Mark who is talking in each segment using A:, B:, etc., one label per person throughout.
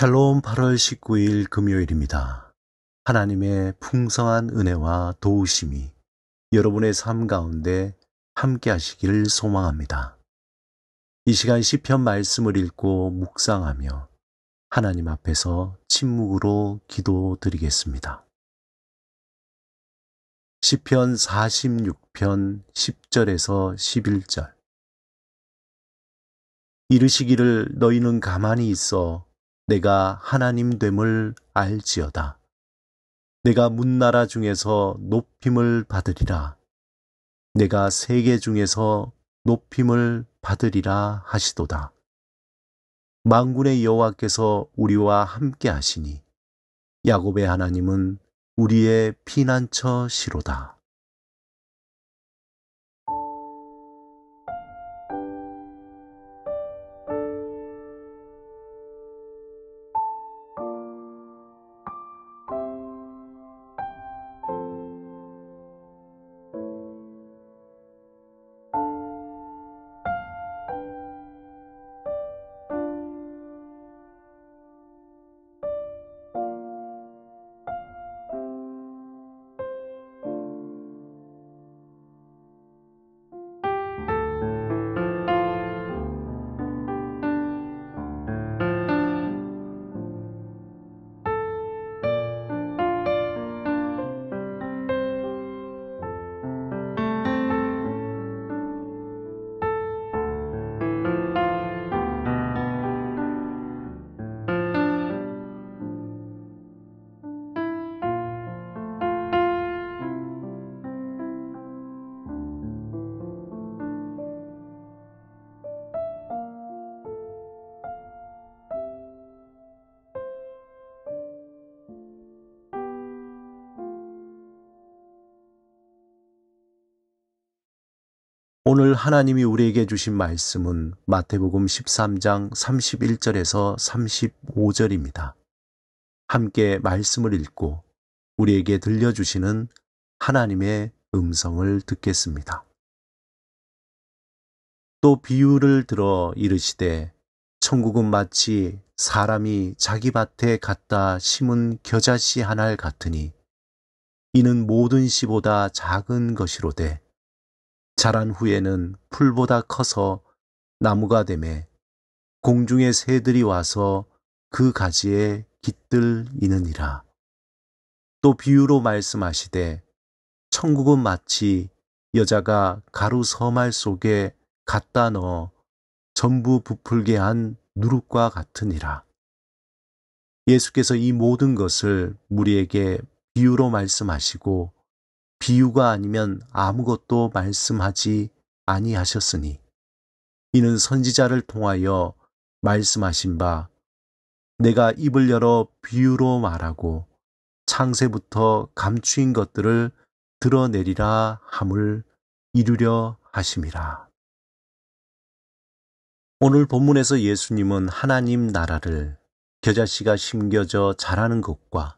A: 샬롬 8월 19일 금요일입니다. 하나님의 풍성한 은혜와 도우심이 여러분의 삶 가운데 함께 하시기를 소망합니다. 이 시간 시편 말씀을 읽고 묵상하며 하나님 앞에서 침묵으로 기도드리겠습니다. 시편 46편 10절에서 11절. 이르시기를 너희는 가만히 있어 내가 하나님 됨을 알지어다. 내가 문나라 중에서 높임을 받으리라. 내가 세계 중에서 높임을 받으리라 하시도다. 만군의 여호와께서 우리와 함께 하시니 야곱의 하나님은 우리의 피난처시로다. 오늘 하나님이 우리에게 주신 말씀은 마태복음 13장 31절에서 35절입니다. 함께 말씀을 읽고 우리에게 들려주시는 하나님의 음성을 듣겠습니다. 또 비유를 들어 이르시되 천국은 마치 사람이 자기 밭에 갖다 심은 겨자씨 한 알 같으니 이는 모든 씨보다 작은 것이로되 자란 후에는 풀보다 커서 나무가 되매 공중의 새들이 와서 그 가지에 깃들이느니라. 또 비유로 말씀하시되 천국은 마치 여자가 가루 서말 속에 갖다 넣어 전부 부풀게 한 누룩과 같으니라. 예수께서 이 모든 것을 우리에게 비유로 말씀하시고 비유가 아니면 아무것도 말씀하지 아니하셨으니 이는 선지자를 통하여 말씀하신 바 내가 입을 열어 비유로 말하고 창세부터 감추인 것들을 드러내리라 함을 이루려 하심이라. 오늘 본문에서 예수님은 하나님 나라를 겨자씨가 심겨져 자라는 것과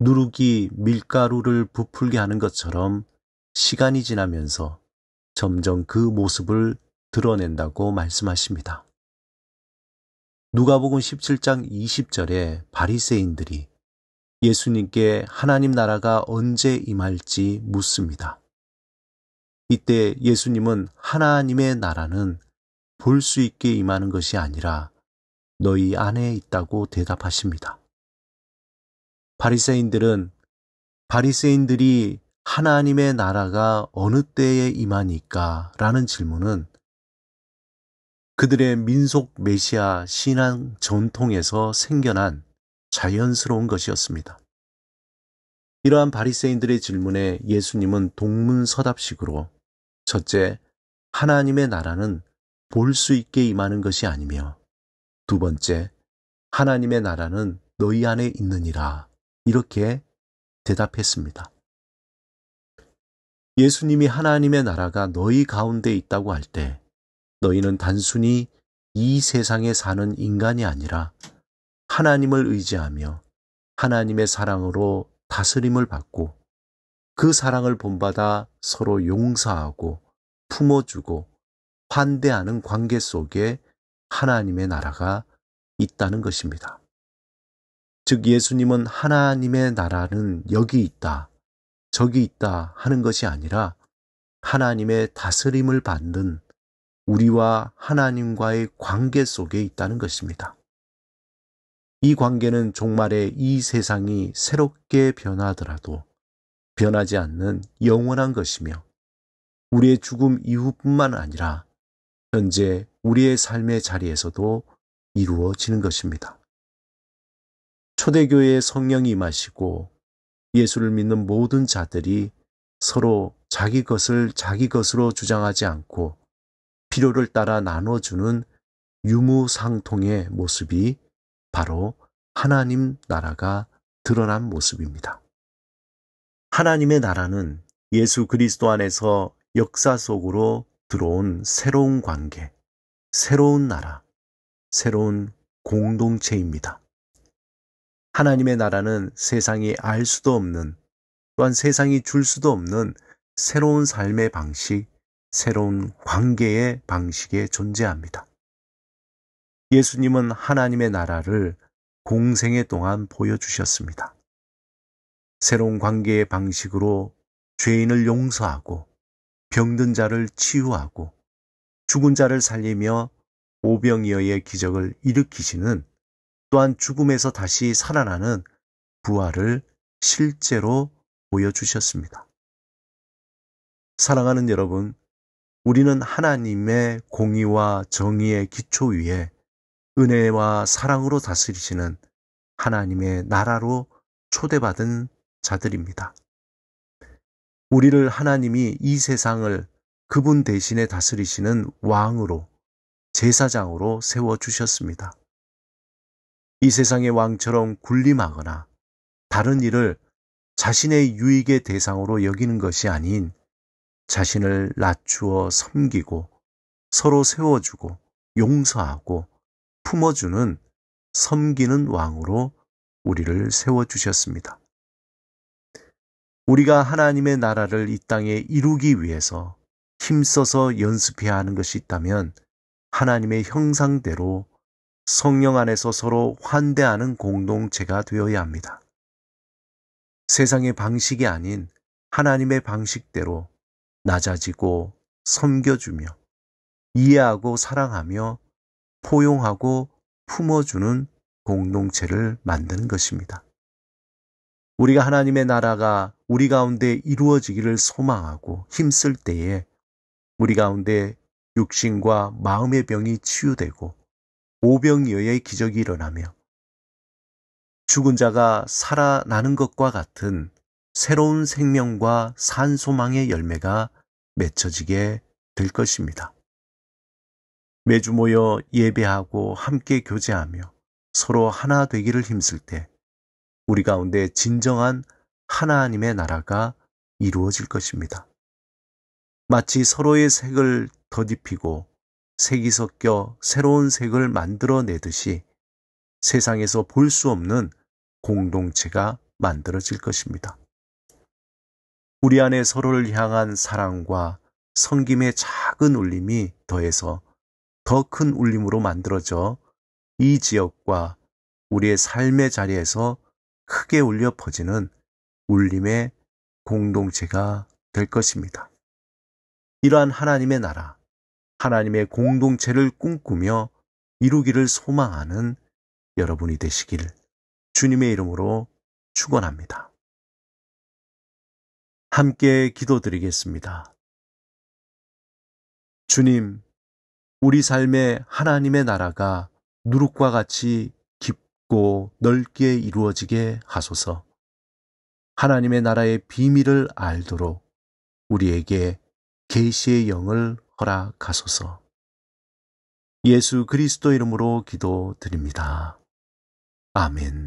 A: 누룩이 밀가루를 부풀게 하는 것처럼 시간이 지나면서 점점 그 모습을 드러낸다고 말씀하십니다. 누가복음 17장 20절에 바리새인들이 예수님께 하나님 나라가 언제 임할지 묻습니다. 이때 예수님은 하나님의 나라는 볼 수 있게 임하는 것이 아니라 너희 안에 있다고 대답하십니다. 바리새인들이 하나님의 나라가 어느 때에 임하니까? 라는 질문은 그들의 민속 메시아 신앙 전통에서 생겨난 자연스러운 것이었습니다. 이러한 바리새인들의 질문에 예수님은 동문서답식으로 첫째, 하나님의 나라는 볼 수 있게 임하는 것이 아니며 두 번째, 하나님의 나라는 너희 안에 있느니라. 이렇게 대답했습니다. 예수님이 하나님의 나라가 너희 가운데 있다고 할 때 너희는 단순히 이 세상에 사는 인간이 아니라 하나님을 의지하며 하나님의 사랑으로 다스림을 받고 그 사랑을 본받아 서로 용서하고 품어주고 환대하는 관계 속에 하나님의 나라가 있다는 것입니다. 즉 예수님은 하나님의 나라는 여기 있다, 저기 있다 하는 것이 아니라 하나님의 다스림을 받는 우리와 하나님과의 관계 속에 있다는 것입니다. 이 관계는 종말에 이 세상이 새롭게 변하더라도 변하지 않는 영원한 것이며 우리의 죽음 이후뿐만 아니라 현재 우리의 삶의 자리에서도 이루어지는 것입니다. 초대교회에 성령이 임하시고 예수를 믿는 모든 자들이 서로 자기 것을 자기 것으로 주장하지 않고 필요를 따라 나눠주는 유무상통의 모습이 바로 하나님 나라가 드러난 모습입니다. 하나님의 나라는 예수 그리스도 안에서 역사 속으로 들어온 새로운 관계, 새로운 나라, 새로운 공동체입니다. 하나님의 나라는 세상이 알 수도 없는, 또한 세상이 줄 수도 없는 새로운 삶의 방식, 새로운 관계의 방식에 존재합니다. 예수님은 하나님의 나라를 공생애 동안 보여주셨습니다. 새로운 관계의 방식으로 죄인을 용서하고 병든 자를 치유하고 죽은 자를 살리며 오병이어의 기적을 일으키시는, 또한 죽음에서 다시 살아나는 부활을 실제로 보여주셨습니다. 사랑하는 여러분, 우리는 하나님의 공의와 정의의 기초 위에 은혜와 사랑으로 다스리시는 하나님의 나라로 초대받은 자들입니다. 우리를 하나님이 이 세상을 그분 대신에 다스리시는 왕으로, 제사장으로 세워주셨습니다. 이 세상의 왕처럼 군림하거나 다른 일을 자신의 유익의 대상으로 여기는 것이 아닌 자신을 낮추어 섬기고 서로 세워주고 용서하고 품어주는 섬기는 왕으로 우리를 세워주셨습니다. 우리가 하나님의 나라를 이 땅에 이루기 위해서 힘써서 연습해야 하는 것이 있다면 하나님의 형상대로 성령 안에서 서로 환대하는 공동체가 되어야 합니다. 세상의 방식이 아닌 하나님의 방식대로 낮아지고 섬겨주며 이해하고 사랑하며 포용하고 품어주는 공동체를 만드는 것입니다. 우리가 하나님의 나라가 우리 가운데 이루어지기를 소망하고 힘쓸 때에 우리 가운데 육신과 마음의 병이 치유되고 오병이어의 기적이 일어나며 죽은 자가 살아나는 것과 같은 새로운 생명과 산소망의 열매가 맺혀지게 될 것입니다. 매주 모여 예배하고 함께 교제하며 서로 하나 되기를 힘쓸 때 우리 가운데 진정한 하나님의 나라가 이루어질 것입니다. 마치 서로의 색을 덧입히고 색이 섞여 새로운 색을 만들어내듯이 세상에서 볼 수 없는 공동체가 만들어질 것입니다. 우리 안에 서로를 향한 사랑과 섬김의 작은 울림이 더해서 더 큰 울림으로 만들어져 이 지역과 우리의 삶의 자리에서 크게 울려 퍼지는 울림의 공동체가 될 것입니다. 이러한 하나님의 나라, 하나님의 공동체를 꿈꾸며 이루기를 소망하는 여러분이 되시길 주님의 이름으로 축원합니다. 함께 기도드리겠습니다. 주님, 우리 삶에 하나님의 나라가 누룩과 같이 깊고 넓게 이루어지게 하소서. 하나님의 나라의 비밀을 알도록 우리에게 계시의 영을 허락하소서. 예수 그리스도 이름으로 기도드립니다. 아멘.